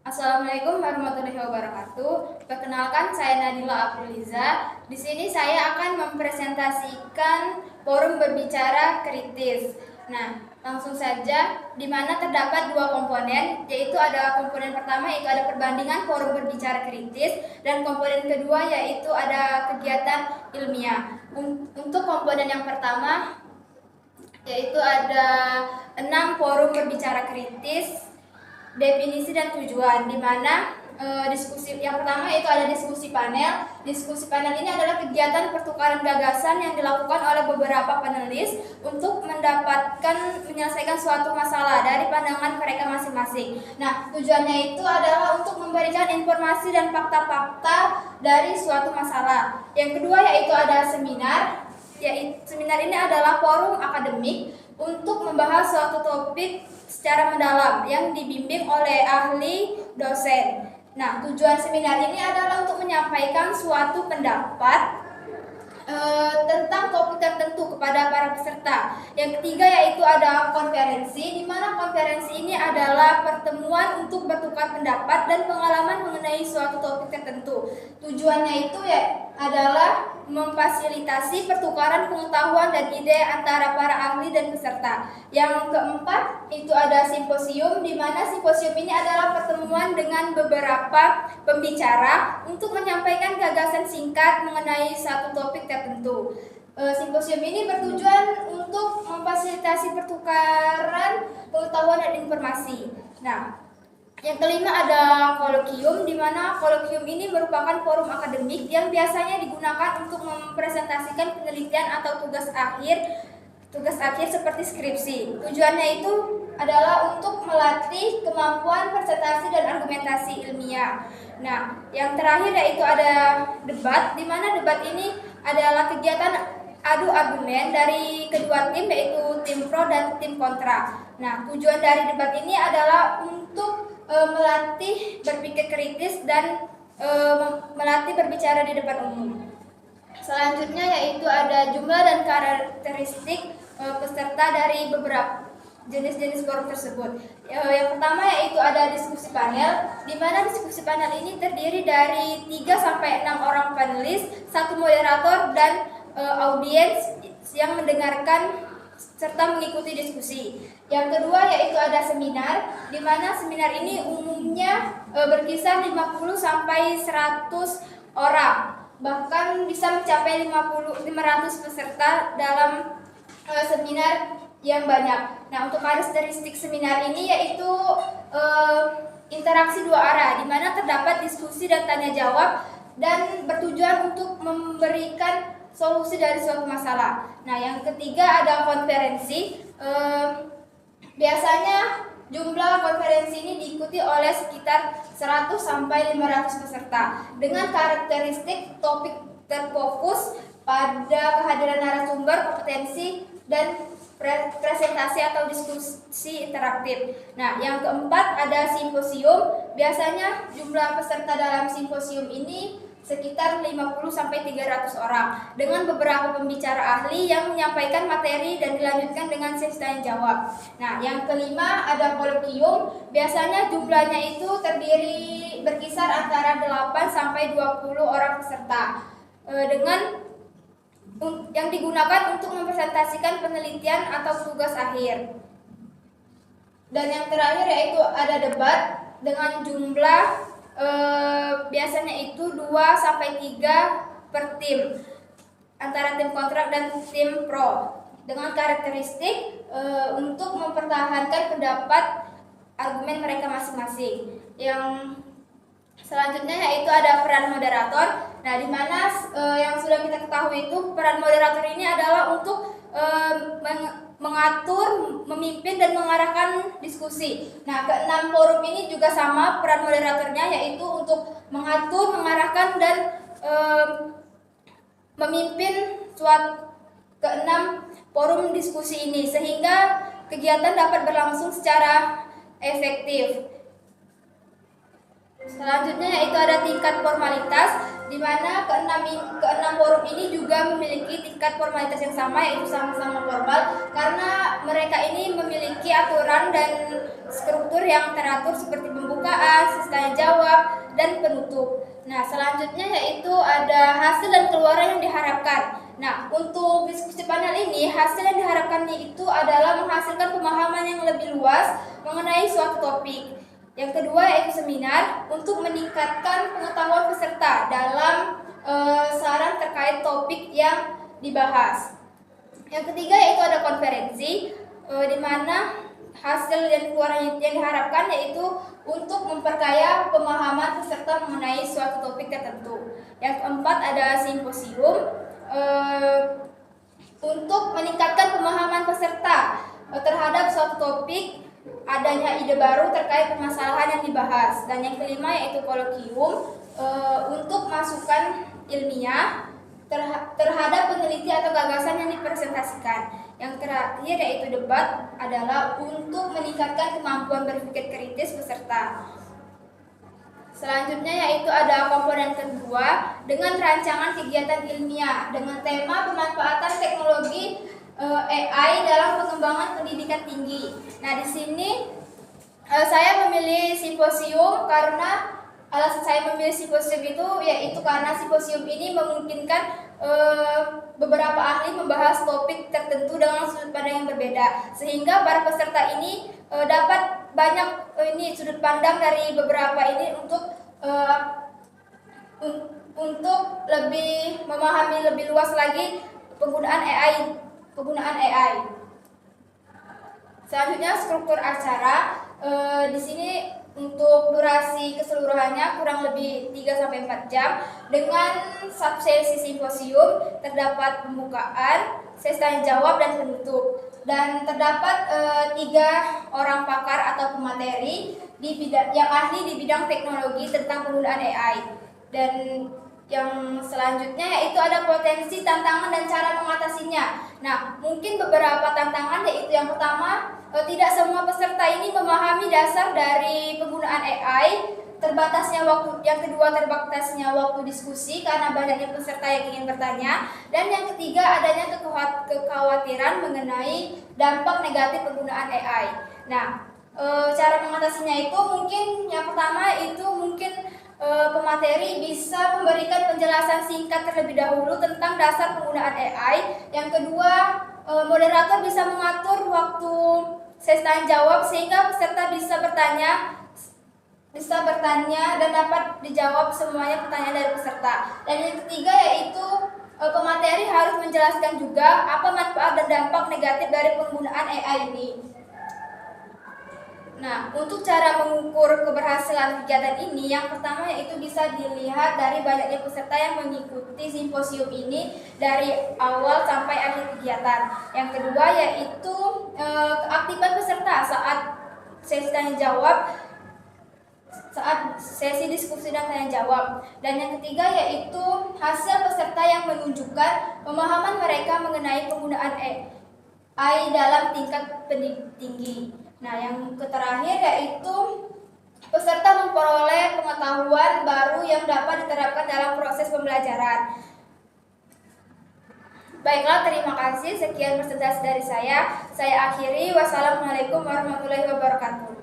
Assalamualaikum warahmatullahi wabarakatuh. Perkenalkan, saya Nadila Apriliza. Di sini saya akan mempresentasikan forum berbicara kritis. Nah, langsung saja, di mana terdapat dua komponen, yaitu ada komponen pertama yaitu ada perbandingan forum berbicara kritis, dan komponen kedua yaitu ada kegiatan ilmiah. Untuk komponen yang pertama yaitu ada 6 forum berbicara kritis, definisi dan tujuan, di mana diskusi yang pertama yaitu ada diskusi panel. Diskusi panel ini adalah kegiatan pertukaran gagasan yang dilakukan oleh beberapa panelis untuk menyelesaikan suatu masalah dari pandangan mereka masing-masing. Nah, tujuannya itu adalah untuk memberikan informasi dan fakta-fakta dari suatu masalah. Yang kedua yaitu ada seminar. Seminar ini adalah forum akademik untuk membahas suatu topik secara mendalam yang dibimbing oleh ahli dosen. Nah, tujuan seminar ini adalah untuk menyampaikan suatu pendapat tentang topik tertentu kepada para peserta. Yang ketiga yaitu ada konferensi, di mana konferensi ini adalah pertemuan untuk bertukar pendapat dan pengalaman mengenai suatu topik tertentu. Tujuannya itu adalah memfasilitasi pertukaran pengetahuan dan ide antara para ahli dan peserta. Yang keempat itu ada simposium, di mana simposium ini adalah pertemuan dengan beberapa pembicara untuk menyampaikan gagasan singkat mengenai satu topik tertentu. Simposium ini bertujuan untuk memfasilitasi pertukaran pengetahuan dan informasi. Nah, yang kelima ada kolokium, di mana kolokium ini merupakan forum akademik yang biasanya digunakan untuk mempresentasikan penelitian atau tugas akhir seperti skripsi. Tujuannya itu adalah untuk melatih kemampuan presentasi dan argumentasi ilmiah. Nah, yang terakhir yaitu ada debat, di mana debat ini adalah kegiatan adu argumen dari kedua tim, yaitu tim pro dan tim kontra. Nah, tujuan dari debat ini adalah untuk melatih berpikir kritis dan melatih berbicara di depan umum. Selanjutnya yaitu ada jumlah dan karakteristik peserta dari beberapa jenis-jenis forum tersebut. Yang pertama yaitu ada diskusi panel, di mana diskusi panel ini terdiri dari 3 sampai 6 orang panelis, 1 moderator dan audiens yang mendengarkan serta mengikuti diskusi. Yang kedua yaitu ada seminar, di mana seminar ini umumnya berkisar 50 sampai 100 orang. Bahkan bisa mencapai 500 peserta dalam seminar yang banyak. Nah, untuk karakteristik seminar ini yaitu interaksi dua arah, di mana terdapat diskusi dan tanya jawab dan bertujuan untuk memberikan solusi dari suatu masalah. Nah, yang ketiga ada konferensi. Biasanya jumlah konferensi ini diikuti oleh sekitar 100 sampai 500 peserta dengan karakteristik topik terfokus pada kehadiran narasumber, kompetensi, dan presentasi atau diskusi interaktif. Nah, yang keempat ada simposium. Biasanya jumlah peserta dalam simposium ini sekitar 50 sampai 300 orang dengan beberapa pembicara ahli yang menyampaikan materi dan dilanjutkan dengan sesi tanya jawab. Nah, yang kelima ada kolokium. Biasanya jumlahnya itu berkisar antara 8 sampai 20 orang peserta yang digunakan untuk mempresentasikan penelitian atau tugas akhir. Dan yang terakhir yaitu ada debat dengan jumlah biasanya itu 2 sampai 3 per tim, antara tim kontrak dan tim pro, dengan karakteristik untuk mempertahankan pendapat argumen mereka masing-masing. Yang selanjutnya yaitu ada peran moderator. Nah, di mana yang sudah kita ketahui itu peran moderator ini adalah untuk mengatur, memimpin, dan mengarahkan diskusi. Nah, ke-6 forum ini juga sama peran moderatornya, yaitu untuk mengatur, mengarahkan, dan memimpin ke-6 forum diskusi ini sehingga kegiatan dapat berlangsung secara efektif. Selanjutnya yaitu ada tingkat formalitas, di mana ke-6 forum ini juga memiliki tingkat formalitas yang sama, yaitu sama-sama formal, karena mereka ini memiliki aturan dan struktur yang teratur seperti pembukaan, sesi tanya jawab, dan penutup. Nah, selanjutnya yaitu ada hasil dan keluaran yang diharapkan. Nah, untuk diskusi panel ini, hasil yang diharapkannya itu adalah menghasilkan pemahaman yang lebih luas mengenai suatu topik. Yang kedua yaitu seminar untuk meningkatkan pengetahuan peserta dalam saran terkait topik yang dibahas. Yang ketiga yaitu ada konferensi, di mana hasil dan keluaran yang diharapkan yaitu untuk memperkaya pemahaman peserta mengenai suatu topik tertentu. Yang keempat ada simposium, untuk meningkatkan pemahaman peserta terhadap suatu topik, adanya ide baru terkait permasalahan yang dibahas. Dan yang kelima yaitu kolokium, untuk masukan ilmiah terhadap peneliti atau gagasan yang dipresentasikan. Yang terakhir yaitu debat adalah untuk meningkatkan kemampuan berpikir kritis peserta. Selanjutnya yaitu ada komponen kedua dengan rancangan kegiatan ilmiah dengan tema pemanfaatan teknologi AI dalam pengembangan pendidikan tinggi. Nah, di sini saya memilih simposium karena alasan saya memilih simposium itu yaitu karena simposium ini memungkinkan beberapa ahli membahas topik tertentu dengan sudut pandang yang berbeda, sehingga para peserta ini dapat banyak sudut pandang dari beberapa ini untuk lebih memahami lebih luas lagi penggunaan AI. Selanjutnya struktur acara. Di sini untuk durasi keseluruhannya kurang lebih 3-4 jam dengan subsesi simposium, terdapat pembukaan, sesi tanya jawab dan penutup, dan terdapat 3 orang pakar atau pemateri yang ahli di bidang teknologi tentang penggunaan AI. Dan yang selanjutnya yaitu ada potensi, tantangan, dan cara mengatasinya. Nah, mungkin beberapa tantangan yaitu yang pertama, tidak semua peserta ini memahami dasar dari penggunaan AI, terbatasnya waktu. Yang kedua, terbatasnya waktu diskusi karena banyaknya peserta yang ingin bertanya. Dan yang ketiga, adanya kekhawatiran mengenai dampak negatif penggunaan AI. Nah, cara mengatasinya itu mungkin yang pertama itu pemateri bisa memberikan penjelasan singkat terlebih dahulu tentang dasar penggunaan AI. Yang kedua, moderator bisa mengatur waktu sesi tanya jawab sehingga peserta bisa bertanya dan dapat dijawab semuanya pertanyaan dari peserta. Dan yang ketiga yaitu pemateri harus menjelaskan juga apa manfaat dan dampak negatif dari penggunaan AI ini. Nah, untuk cara mengukur keberhasilan kegiatan ini, yang pertama yaitu bisa dilihat dari banyaknya peserta yang mengikuti simposium ini dari awal sampai akhir kegiatan. Yang kedua yaitu keaktifan peserta saat sesi tanya jawab, saat sesi diskusi dan tanya jawab. Dan yang ketiga yaitu hasil peserta yang menunjukkan pemahaman mereka mengenai penggunaan AI dalam tingkat pendidikan tinggi. Nah, yang terakhir yaitu peserta memperoleh pengetahuan baru yang dapat diterapkan dalam proses pembelajaran. Baiklah, terima kasih. Sekian presentasi dari saya. Saya akhiri. Wassalamualaikum warahmatullahi wabarakatuh.